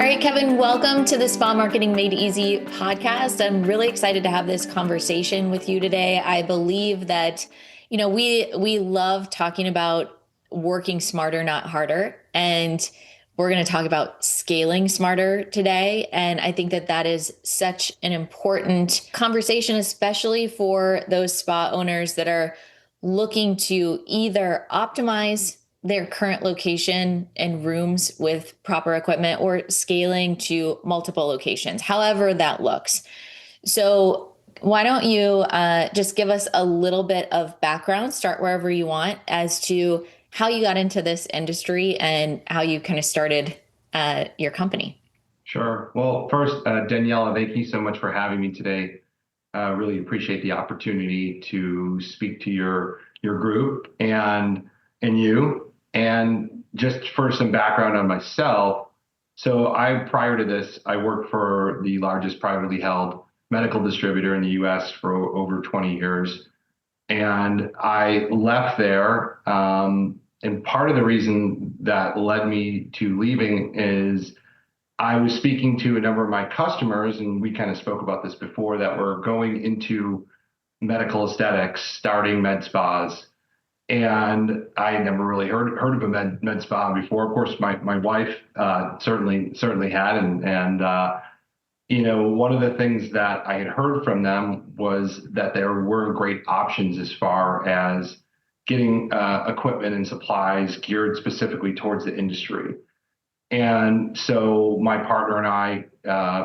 All right, Kevin, welcome to the Spa Marketing Made Easy podcast. I'm really excited to have this conversation with you today. I believe that, we love talking about working smarter, not harder. And we're going to talk about scaling smarter today. And I think that that is such an important conversation, especially for those spa owners that are looking to either optimize their current location and rooms with proper equipment or scaling to multiple locations, however that looks. So why don't you just give us a little bit of background, start wherever you want, as to how you got into this industry and how you kind of started your company. Sure. Well, first, Daniela, thank you so much for having me today. Really appreciate the opportunity to speak to your group and you. And just for some background on myself, so prior to this, I worked for the largest privately held medical distributor in the U.S. for over 20 years. And I left there. And part of the reason that led me to leaving is I was speaking to a number of my customers, and we kind of spoke about this before, that were going into medical aesthetics, starting med spas. And I had never really heard of a med spa before. Of course, my wife certainly had, and one of the things that I had heard from them was that there were great options as far as getting equipment and supplies geared specifically towards the industry. And so my partner and I,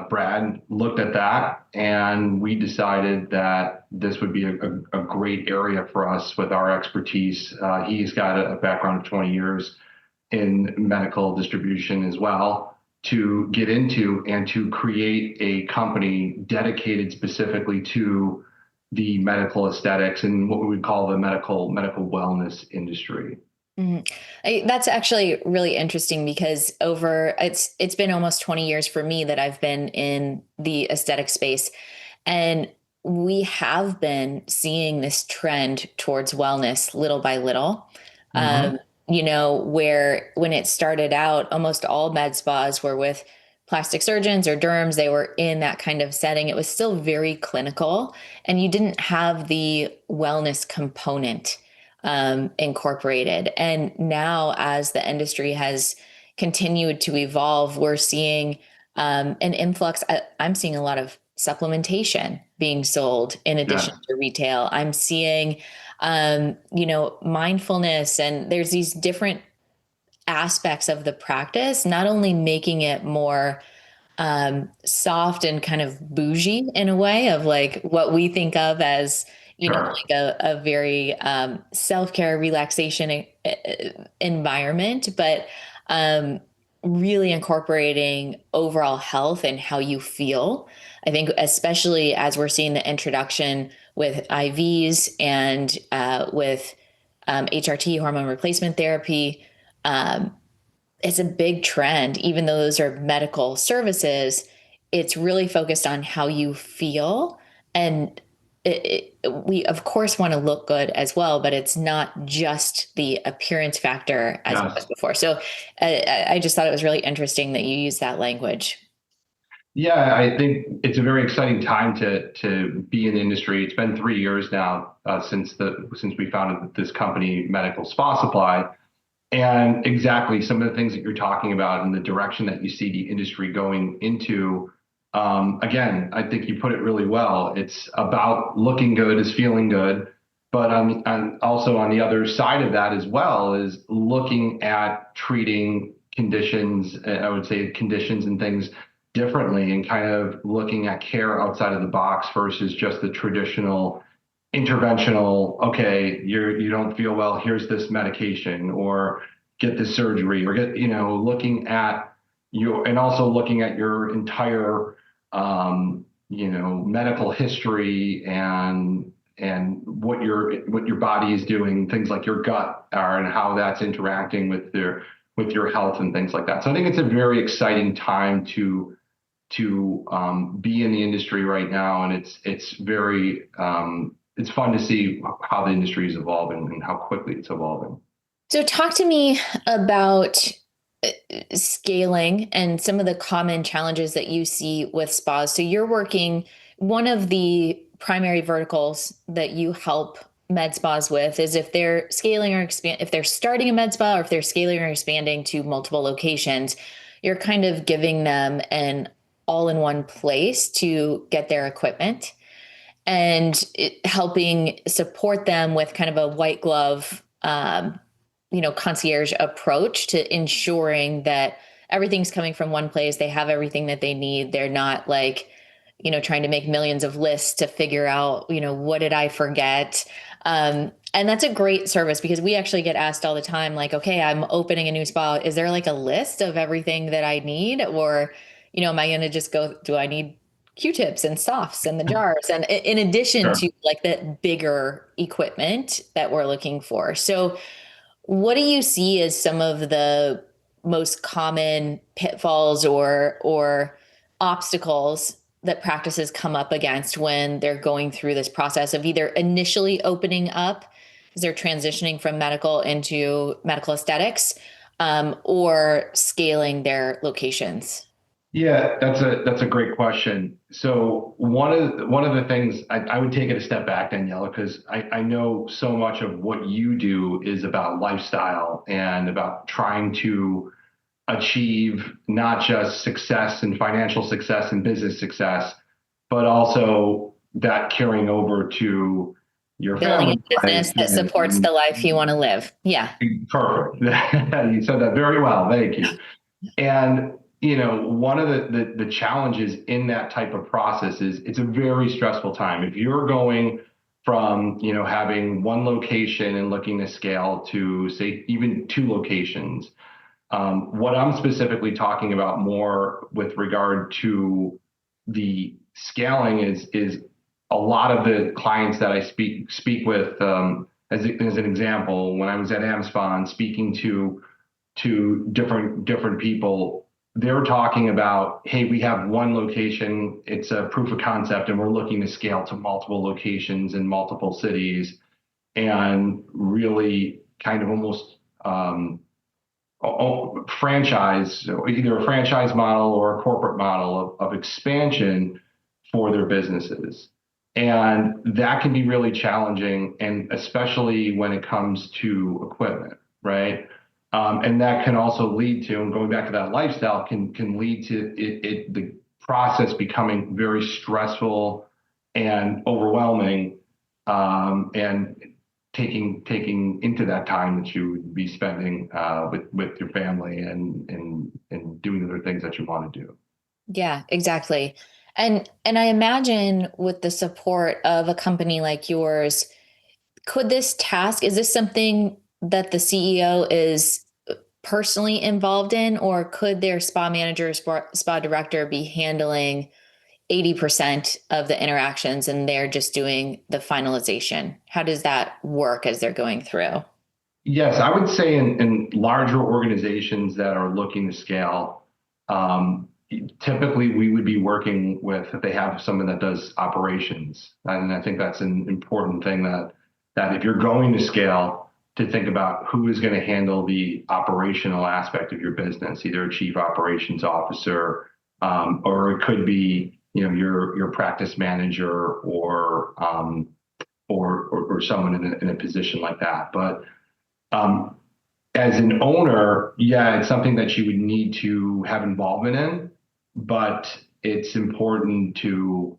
Brad, looked at that, and we decided that this would be a great area for us with our expertise. He's got a background of 20 years in medical distribution as well, to get into and to create a company dedicated specifically to the medical aesthetics and what we would call the medical wellness industry. That's actually really interesting because it's been almost 20 years for me that I've been in the aesthetic space, and we have been seeing this trend towards wellness little by little. Mm-hmm. Where when it started out, almost all med spas were with plastic surgeons or derms. They were in that kind of setting. It was still very clinical, and you didn't have the wellness component incorporated. And now, as the industry has continued to evolve, we're seeing an influx. I'm seeing a lot of supplementation being sold in addition to retail. I'm seeing, mindfulness, and there's these different aspects of the practice, not only making it more soft and kind of bougie in a way of like what we think of as like a very self-care relaxation environment, but really incorporating overall health and how you feel. I think especially as we're seeing the introduction with IVs and with HRT, hormone replacement therapy, it's a big trend. Even though those are medical services, it's really focused on how you feel. And we of course want to look good as well, but it's not just the appearance factor as it was before. So I just thought it was really interesting that you use that language. Yeah, I think it's a very exciting time to be in the industry. It's been 3 years now since we founded this company, Medical Spa Supply, and exactly some of the things that you're talking about and the direction that you see the industry going into. Again, I think you put it really well. It's about looking good is feeling good, but also on the other side of that as well is looking at treating conditions, I would say conditions and things differently, and kind of looking at care outside of the box versus just the traditional interventional, okay, you don't feel well, here's this medication, or get this surgery, or get, looking at you, and also looking at your entire medical history and what your body is doing, things like your gut are and how that's interacting with your health and things like that. So I think it's a very exciting time to be in the industry right now, and it's very it's fun to see how the industry is evolving and how quickly it's evolving. So talk to me about scaling and some of the common challenges that you see with spas. So you're working, one of the primary verticals that you help med spas with is if they're scaling or expand, if they're starting a med spa or if they're scaling or expanding to multiple locations, you're kind of giving them an all-in-one place to get their equipment and helping support them with kind of a white glove, concierge approach to ensuring that everything's coming from one place. They have everything that they need. They're not like, trying to make millions of lists to figure out, what did I forget? And that's a great service because we actually get asked all the time, like, okay, I'm opening a new spa. Is there like a list of everything that I need? Or, am I going to just go, do I need Q-tips and softs and the jars? And in addition Sure. to like the bigger equipment that we're looking for. So what do you see as some of the most common pitfalls or obstacles that practices come up against when they're going through this process of either initially opening up, as they're transitioning from medical into medical aesthetics, or scaling their locations? Yeah, that's a great question. So one of the things I would take it a step back, Daniela, because I know so much of what you do is about lifestyle and about trying to achieve not just success and financial success and business success, but also that carrying over to your Building family a business life. that supports the life you want to live. Yeah. Perfect. You said that very well. Thank you. And one of the challenges in that type of process is it's a very stressful time. If you're going from having one location and looking to scale to say even two locations, what I'm specifically talking about more with regard to the scaling is a lot of the clients that I speak with. As an example, when I was at Amazon speaking to different people, they're talking about, hey, we have one location, it's a proof of concept, and we're looking to scale to multiple locations in multiple cities, and really kind of almost franchise, either a franchise model or a corporate model of expansion for their businesses. And that can be really challenging, and especially when it comes to equipment, right? And that can also lead to, and going back to that lifestyle, can lead to the process becoming very stressful and overwhelming, and taking into that time that you would be spending with your family and doing other things that you want to do. Yeah, exactly. And I imagine with the support of a company like yours, could this task, is this something that the CEO is personally involved in, or could their spa manager, spa director be handling 80% of the interactions and they're just doing the finalization? How does that work as they're going through? Yes, I would say in larger organizations that are looking to scale, um, typically we would be working with, if they have someone that does operations. And I think that's an important thing, that if you're going to scale, to think about who is going to handle the operational aspect of your business, either a chief operations officer, or it could be your practice manager, or someone in a position like that. But um, as an owner, yeah, it's something that you would need to have involvement in, but it's important to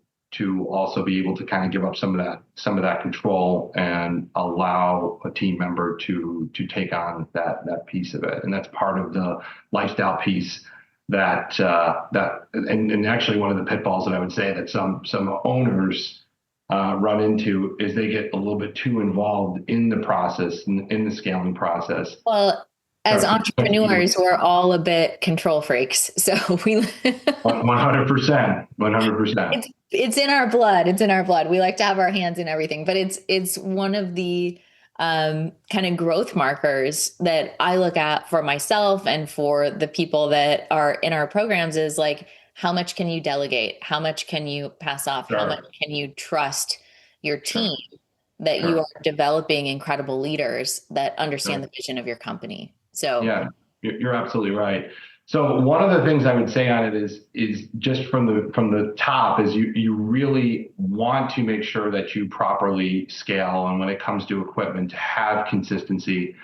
also be able to kind of give up some of that control and allow a team member to take on that piece of it. And that's part of the lifestyle piece and actually one of the pitfalls that I would say that some owners run into is they get a little bit too involved in the process, in the scaling process. Well, as Start to entrepreneurs, we're all a bit control freaks. So we 100%, 100%. it's in our blood. It's in our blood. We like to have our hands in everything, but it's one of the kind of growth markers that I look at for myself and for the people that are in our programs is like, how much can you delegate? How much can you pass off? How much Sure, can you trust your team sure, that you sure, are developing incredible leaders that understand sure. the vision of your company? So Yeah. You're absolutely right. So one of the things I would say on it is just from the top is you really want to make sure that you properly scale, and when it comes to equipment to have consistency,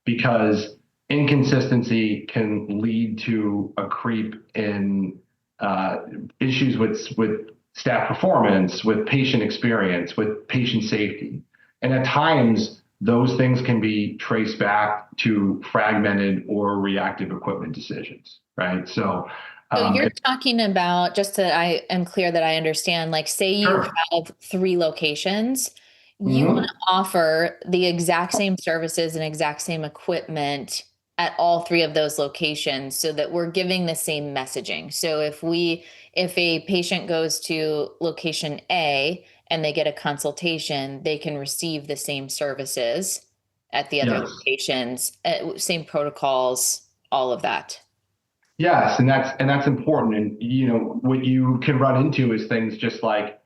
because inconsistency can lead to a creep in issues with staff performance, with patient experience, with patient safety. And at times, those things can be traced back to fragmented or reactive equipment decisions, right? So, So you're it, talking about, just so I am clear that I understand, like say you sure. have three locations, you want Hmm. to offer the exact same services and exact same equipment at all three of those locations so that we're giving the same messaging. So if a patient goes to location A and they get a consultation, they can receive the same services at the other Yes. locations, same protocols, all of that. Yes, and that's important. And what you can run into is things just like,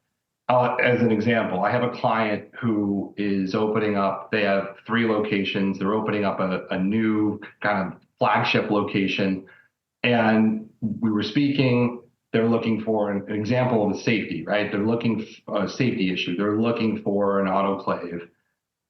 as an example, I have a client who is opening up. They have three locations. They're opening up a new kind of flagship location, and we were speaking. They're looking for an example of a safety, right? They're looking for a safety issue. They're looking for an autoclave,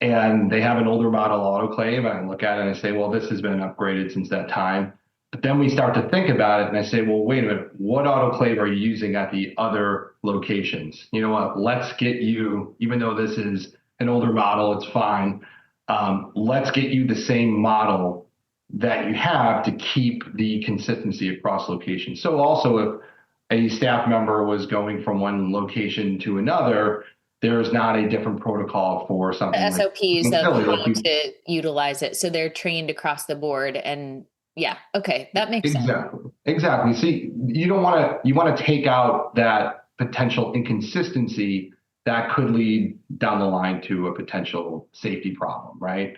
and they have an older model autoclave. And I look at it and I say, well, this has been upgraded since that time. But then we start to think about it and I say, well, wait a minute, what autoclave are you using at the other locations? You know what? Let's get you, even though this is an older model, it's fine. Let's get you the same model that you have to keep the consistency across locations. So also, if a staff member was going from one location to another, there's not a different protocol for The something like SOPs of Philly, like how you to utilize it. So they're trained across the board. And yeah, okay, that makes sense. exactly. See, you want to take out that potential inconsistency that could lead down the line to a potential safety problem, right?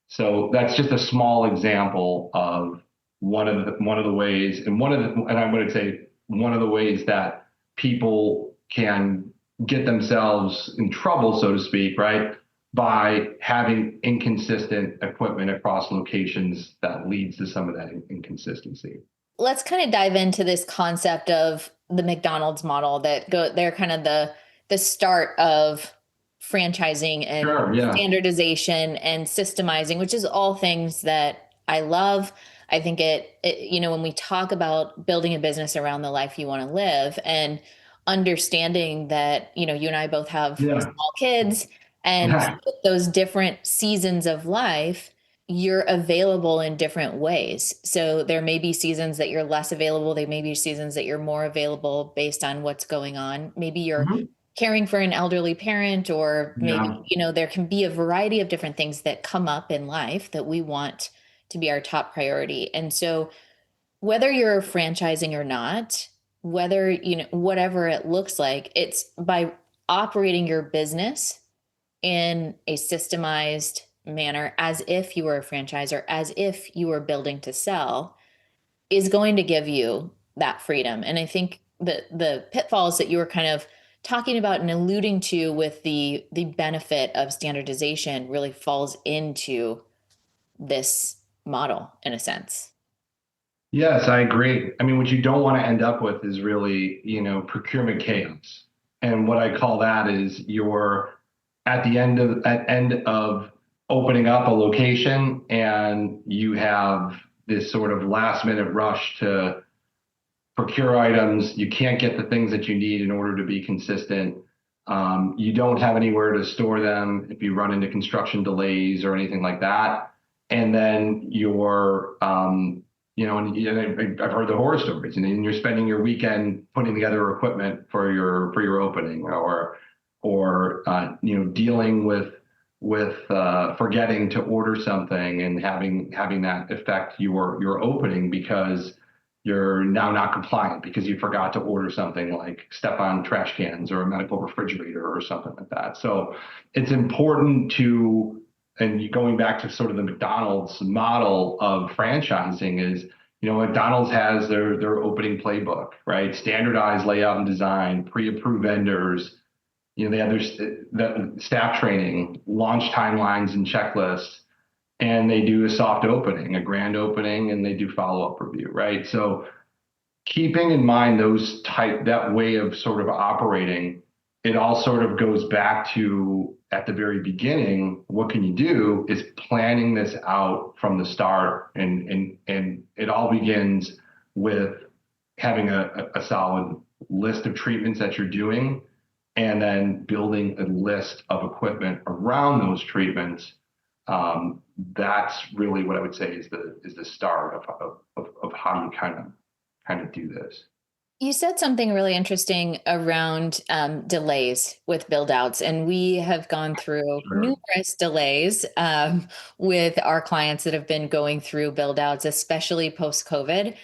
So that's just a small example of one of the ways, and I would say one of the ways that people can get themselves in trouble, so to speak, right? By having inconsistent equipment across locations that leads to some of that inconsistency. Let's kind of dive into this concept of the McDonald's model they're kind of the start of franchising and Sure, yeah. standardization and systemizing, which is all things that I love. I think when we talk about building a business around the life you want to live and understanding that, you and I both have Yeah. small kids, and Yeah. those different seasons of life, you're available in different ways. So there may be seasons that you're less available. There may be seasons that you're more available based on what's going on. Maybe you're Mhm. caring for an elderly parent, or maybe, Yeah. there can be a variety of different things that come up in life that we want to be our top priority. And so whether you're franchising or not, whether, whatever it looks like, it's by operating your business in a systemized manner as if you were a franchisor, as if you were building to sell, is going to give you that freedom. And I think the pitfalls that you were kind of talking about and alluding to with the benefit of standardization really falls into this model in a sense. Yes, I agree. I mean, what you don't want to end up with is really, procurement chaos. And what I call that is you're at end of opening up a location and you have this sort of last minute rush to procure items. You can't get the things that you need in order to be consistent. You don't have anywhere to store them if you run into construction delays or anything like that. And then and I've heard the horror stories, and you're spending your weekend putting together equipment for your opening, or dealing with forgetting to order something and having that affect your opening because you're now not compliant because you forgot to order something like step-on trash cans or a medical refrigerator or something like that. So it's important to, and going back to sort of the McDonald's model of franchising is, McDonald's has their opening playbook, right? Standardized layout and design, pre-approved vendors. They have their staff training, launch timelines and checklists. and they do a soft opening, a grand opening, and they do follow-up review, right? So keeping in mind that way of sort of operating, it all sort of goes back to at the very beginning, what can you do is planning this out from the start. And it all begins with having a solid list of treatments that you're doing, and then building a list of equipment around those treatments. That's really what I would say is the start of how you kind of do this. You said something really interesting around delays with build outs, and we have gone through Sure. numerous delays with our clients that have been going through build outs, especially post COVID,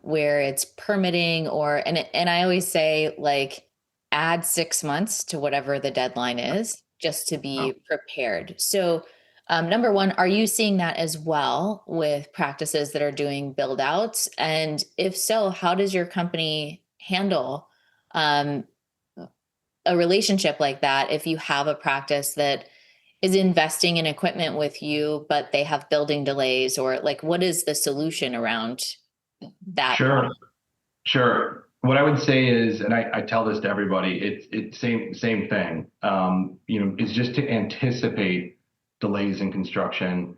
where it's permitting and I always say, like, add 6 months to whatever the deadline is just to Oh, be prepared. So, number one, are you seeing that as well with practices that are doing build outs? And if so, how does your company handle um, a relationship like that if you have a practice that is investing in equipment with you, but they have building delays, or like what is the solution around that problem? sure. Sure. What I would say is, and I tell this to everybody, it's same thing. Is just to anticipate delays in construction.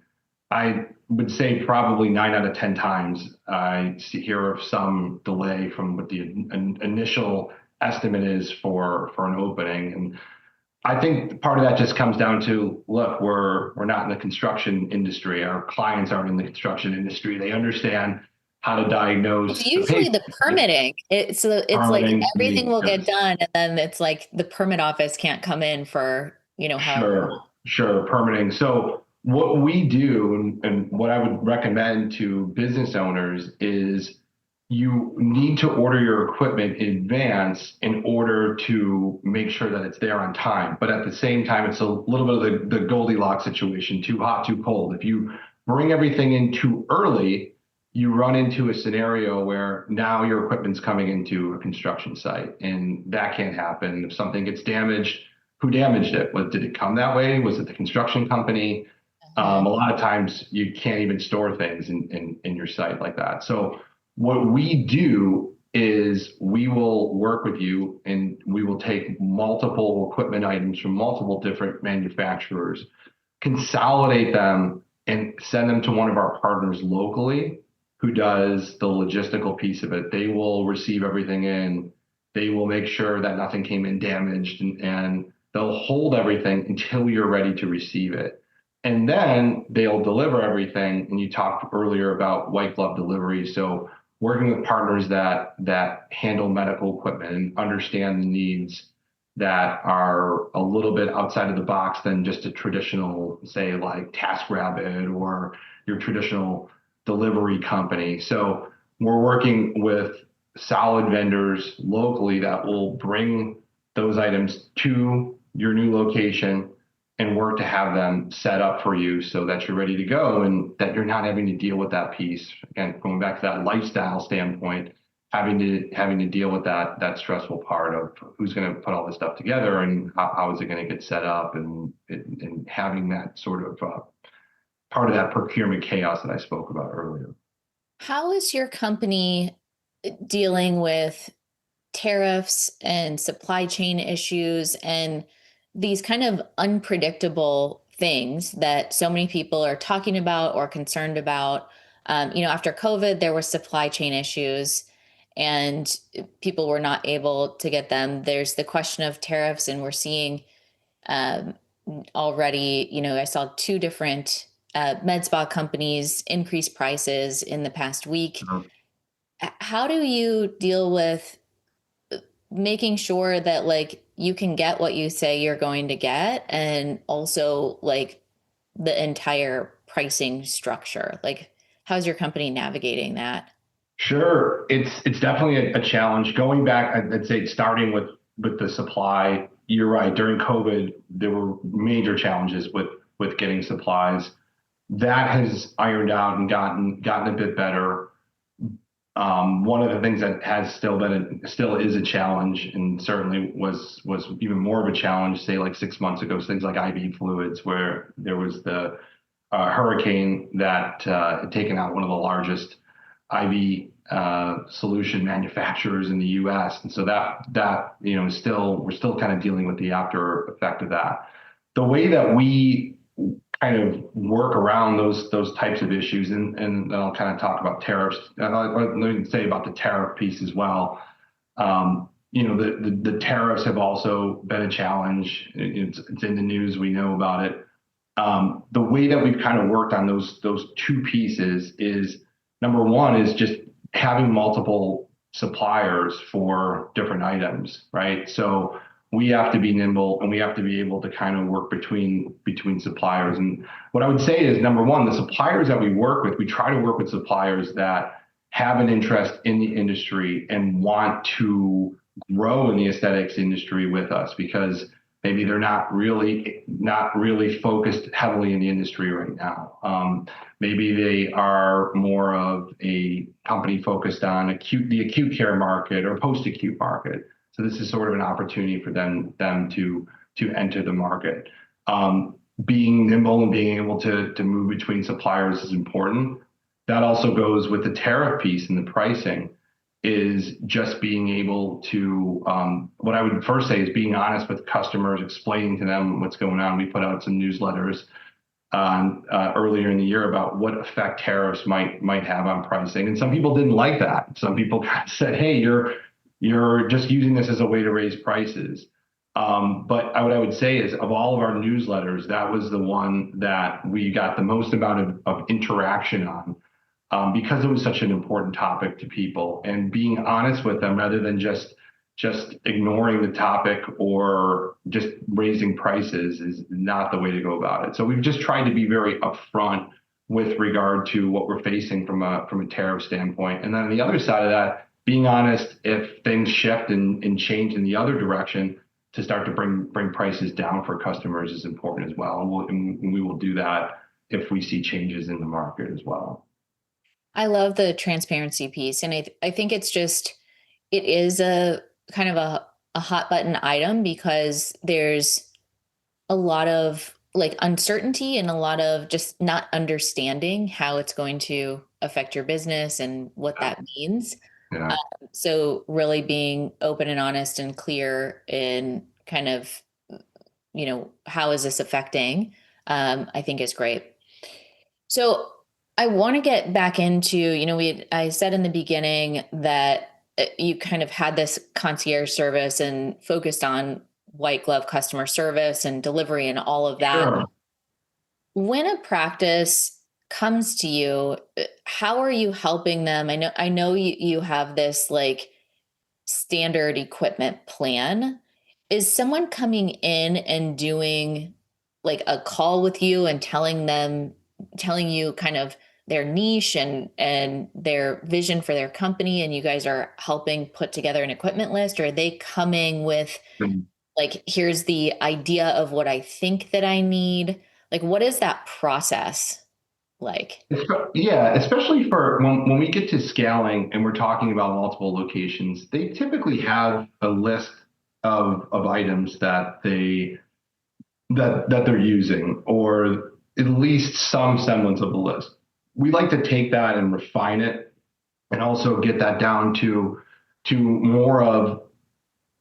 I would say probably 9 out of 10 times hear of some delay from what the initial estimate is for an opening. And I think part of that just comes down to, look, we're not in the construction industry. Our clients aren't in the construction industry. They understand how to It's diagnose the usually the patient. permitting. It's like Permitting can everything be, will get yes. done, and then it's like the permit office can't come in for, however Sure, sure, permitting. So what we do and what I would recommend to business owners is you need to order your equipment in advance in order to make sure that it's there on time. But at the same time, it's a little bit of the Goldilocks situation, too hot, too cold. If you bring everything in too early, you run into a scenario where now your equipment's coming into a construction site, and that can't happen. If something gets damaged, who damaged it? Did it come that way? Was it the construction company? A Mhm. lot of times you can't even store things in your site like that. So what we do is we will work with you and we will take multiple equipment items from multiple different manufacturers, consolidate them, and send them to one of our partners locally who does the logistical piece of it. They will receive everything in. They will make sure that nothing came in damaged, and they'll hold everything until you're ready to receive it. And then they'll deliver everything. And you talked earlier about white glove delivery. So working with partners that handle medical equipment and understand the needs that are a little bit outside of the box than just a traditional, say, like TaskRabbit or your traditional delivery company. So we're working with solid vendors locally that will bring those items to your new location and work to have them set up for you so that you're ready to go and that you're not having to deal with that piece. Again, going back to that lifestyle standpoint, having to deal with that stressful part of who's going to put all this stuff together and how is it going to get set up, and having that sort of part of that procurement chaos that I spoke about earlier. How is your company dealing with tariffs and supply chain issues and these kind of unpredictable things that so many people are talking about or concerned about? After COVID, there were supply chain issues and people were not able to get them. There's the question of tariffs, and we're seeing um, already, I saw two different med spa companies increase prices in the past week. How do you deal with making sure that, like, you can get what you say you're going to get, and also like the entire pricing structure? Like, how's your company navigating that? Sure, it's definitely a challenge. Going back, I'd say starting with the supply. You're right. During COVID, there were major challenges with getting supplies. That has ironed out and gotten a bit better. One of the things that has still is a challenge, and certainly was even more of a challenge, say like 6 months ago, is things like IV fluids, where there was the hurricane that had taken out one of the largest IV solution manufacturers in the U.S. And so that still we're still kind of dealing with the after effect of that. The way that we kind of work around those types of issues, and then I'll kind of talk about tariffs. Let me say about the tariff piece as well. The tariffs have also been a challenge. It's in the news. We know about it. The way that we've kind of worked on those two pieces is, number one is just having multiple suppliers for different items, right? So we have to be nimble and we have to be able to kind of work between suppliers. And what I would say is, number one, the suppliers that we work with, we try to work with suppliers that have an interest in the industry and want to grow in the aesthetics industry with us, because maybe they're not really focused heavily in the industry right now. Maybe they are more of a company focused on the acute care market or post-acute market. So this is sort of an opportunity for them to enter the market. Being nimble and being able to move between suppliers is important. That also goes with the tariff piece and the pricing, is just being able to, what I would first say is being honest with customers, explaining to them what's going on. We put out some newsletters earlier in the year about what effect tariffs might have on pricing. And some people didn't like that. Some people kind of said, hey, you're just using this as a way to raise prices. But what I would say is, of all of our newsletters, that was the one that we got the most amount of interaction on. Because it was such an important topic to people, and being honest with them rather than just ignoring the topic or just raising prices is not the way to go about it. So we've just tried to be very upfront with regard to what we're facing from a tariff standpoint. And then on the other side of that, being honest if things shift and change in the other direction, to start to bring prices down for customers is important as well. And we will do that if we see changes in the market as well. I love the transparency piece. And I think it is a kind of a hot button item, because there's a lot of like uncertainty and a lot of just not understanding how it's going to affect your business and what that means. Yeah. So really being open and honest and clear in kind of, how is this affecting, I think is great. So I want to get back into, I said in the beginning that you kind of had this concierge service and focused on white glove customer service and delivery and all of that. Sure. When a practice comes to you, how are you helping them? I know you have this like standard equipment plan. Is someone coming in and doing like a call with you and telling you kind of their niche and their vision for their company, and you guys are helping put together an equipment list? Or are they coming with like, here's the idea of what I think that I need? Like, what is that process like? Yeah, especially for when we get to scaling and we're talking about multiple locations, they typically have a list of items that they're using, or at least some semblance of a list. We like to take that and refine it, and also get that down to more of,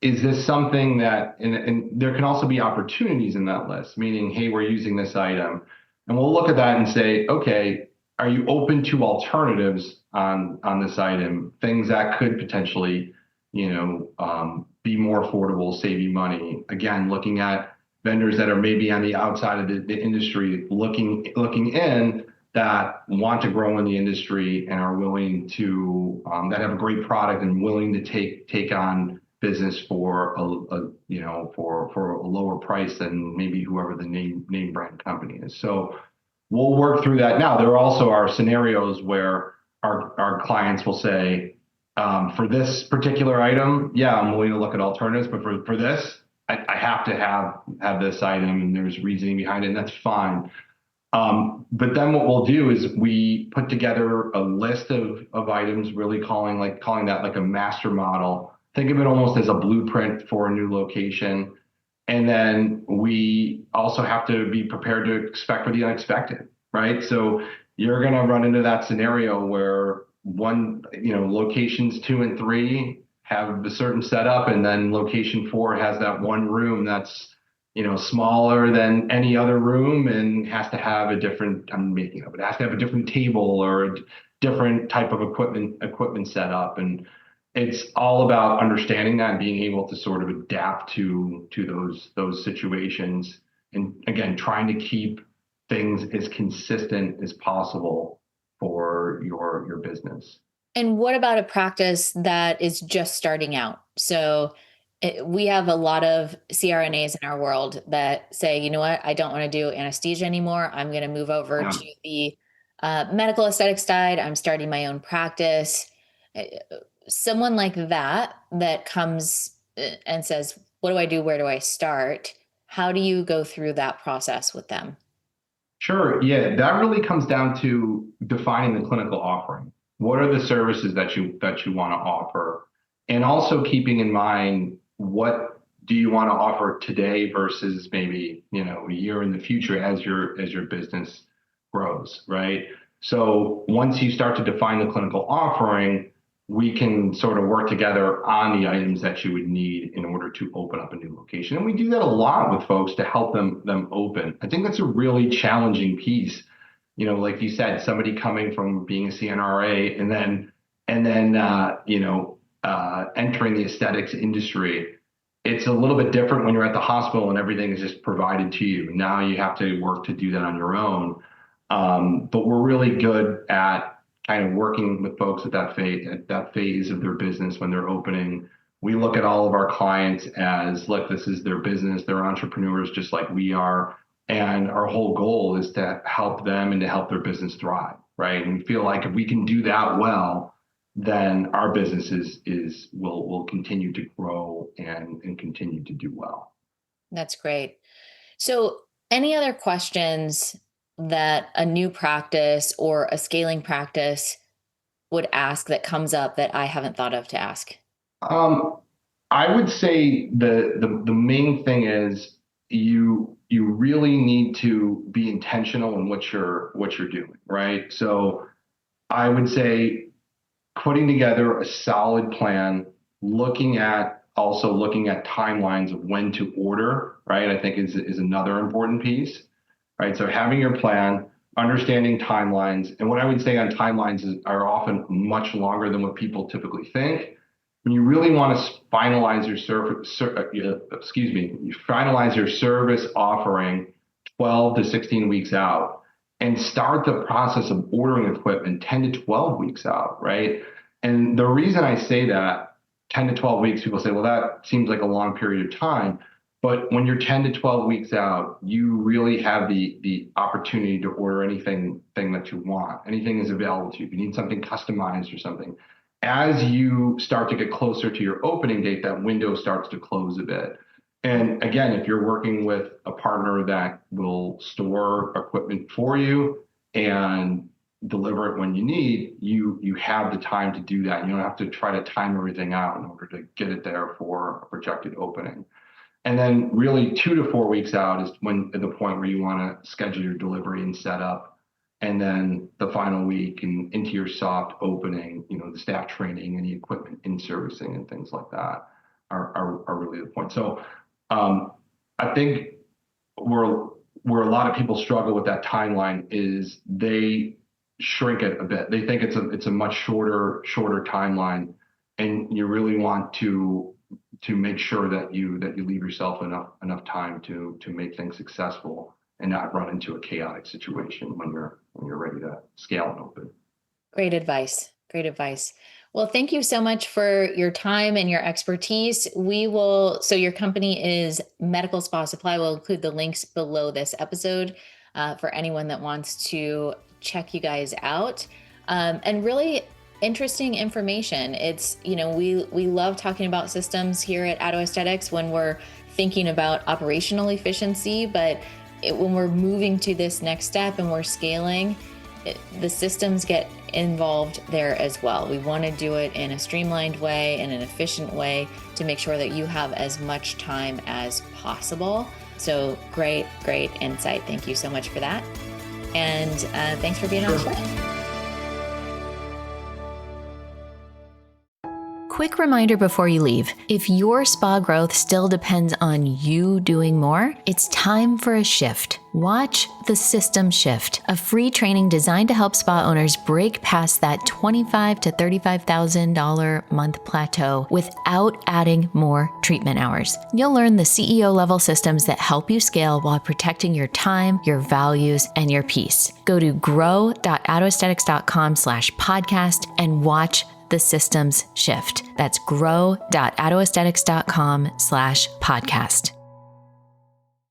is this something that, and there can also be opportunities in that list, meaning, hey, we're using this item, and we'll look at that and say, okay, are you open to alternatives on this item, things that could potentially, be more affordable, save you money? Again, looking at vendors that are maybe on the outside of the industry, looking in, that want to grow in the industry and are willing to, that have a great product and willing to take on business for a lower price than maybe whoever the name brand company is. So we'll work through that. Now, there also are scenarios where our clients will say, for this particular item, yeah, I'm willing to look at alternatives, but for this, I have to have this item, and there's reasoning behind it, and that's fine. But then what we'll do is we put together a list of items, really calling that like a master model. Think of it almost as a blueprint for a new location. And then we also have to be prepared to expect for the unexpected, right? So you're going to run into that scenario where locations 2 and 3 have a certain setup, and then location 4 has that one room that's, smaller than any other room and has to have a different, I'm making up, it has to have a different table or a different type of equipment setup. And it's all about understanding that and being able to sort of adapt to those situations. And again, trying to keep things as consistent as possible for your business. And what about a practice that is just starting out? So we have a lot of CRNAs in our world that say, you know what, I don't want to do anesthesia anymore. I'm going to move over Yeah. to the medical aesthetics side. I'm starting my own practice. Uh, Someone like that comes and says, what do I do? Where do I start? How do you go through that process with them? Sure. Yeah, that really comes down to defining the clinical offering. What are the services that you want to offer? And also keeping in mind, what do you want to offer today versus maybe, a year in the future as your business grows, right? So once you start to define the clinical offering, we can sort of work together on the items that you would need in order to open up a new location. And we do that a lot with folks to help them open. I think that's a really challenging piece. Like you said, somebody coming from being a CNRA and then entering the aesthetics industry. It's a little bit different when you're at the hospital and everything is just provided to you. Now you have to work to do that on your own. But we're really good at kind of working with folks at that phase of their business when they're opening. We look at all of our clients as, look, this is their business. They're entrepreneurs just like we are. And our whole goal is to help them and to help their business thrive, right? And we feel like if we can do that well, then our business will continue to grow and continue to do well. That's great. So, any other questions that a new practice or a scaling practice would ask that comes up that I haven't thought of to ask? Um, I would say the main thing is you really need to be intentional in what you're doing, right? So I would say putting together a solid plan, looking at timelines of when to order, right? I think is another important piece, right? So having your plan, understanding timelines, and what I would say on timelines are often much longer than what people typically think. When you really want to finalize your finalize your service offering 12 to 16 weeks out and start the process of ordering equipment 10 to 12 weeks out, right? And the reason I say that 10 to 12 weeks, people say, well, that seems like a long period of time. But when you're 10 to 12 weeks out, you really have the opportunity to order anything that you want. Anything is available to you. If you need something customized or something. As you start to get closer to your opening date, that window starts to close a bit. And again, if you're working with a partner that will store equipment for you and deliver it when you need, you have the time to do that. You don't have to try to time everything out in order to get it there for a projected opening. And then really 2 to 4 weeks out is at the point where you want to schedule your delivery and setup. And then the final week and into your soft opening, the staff training and the equipment in servicing and things like that are really the point. So I think where a lot of people struggle with that timeline is they shrink it a bit. They think it's a much shorter timeline, and you really want to make sure that you leave yourself enough time to make things successful and not run into a chaotic situation when you're ready to scale and open. Great advice. Great advice. Well, thank you so much for your time and your expertise. So your company is Medical Spa Supply. We'll include the links below this episode for anyone that wants to check you guys out. And really interesting information. It's, we love talking about systems here at Addo Aesthetics when we're thinking about operational efficiency, but when we're moving to this next step and we're scaling, the systems get involved there as well. We want to do it in a streamlined way, in an efficient way, to make sure that you have as much time as possible. So great insight. Thank you so much for that. And thanks for being on the show. Quick reminder before you leave, if your spa growth still depends on you doing more, it's time for a shift. Watch The System Shift, a free training designed to help spa owners break past that $25,000 to $35,000 month plateau without adding more treatment hours. You'll learn the CEO level systems that help you scale while protecting your time, your values, and your peace. Go to grow.addoaesthetics.com/podcast and watch The Systems Shift. That's grow.addoaesthetics.com/podcast.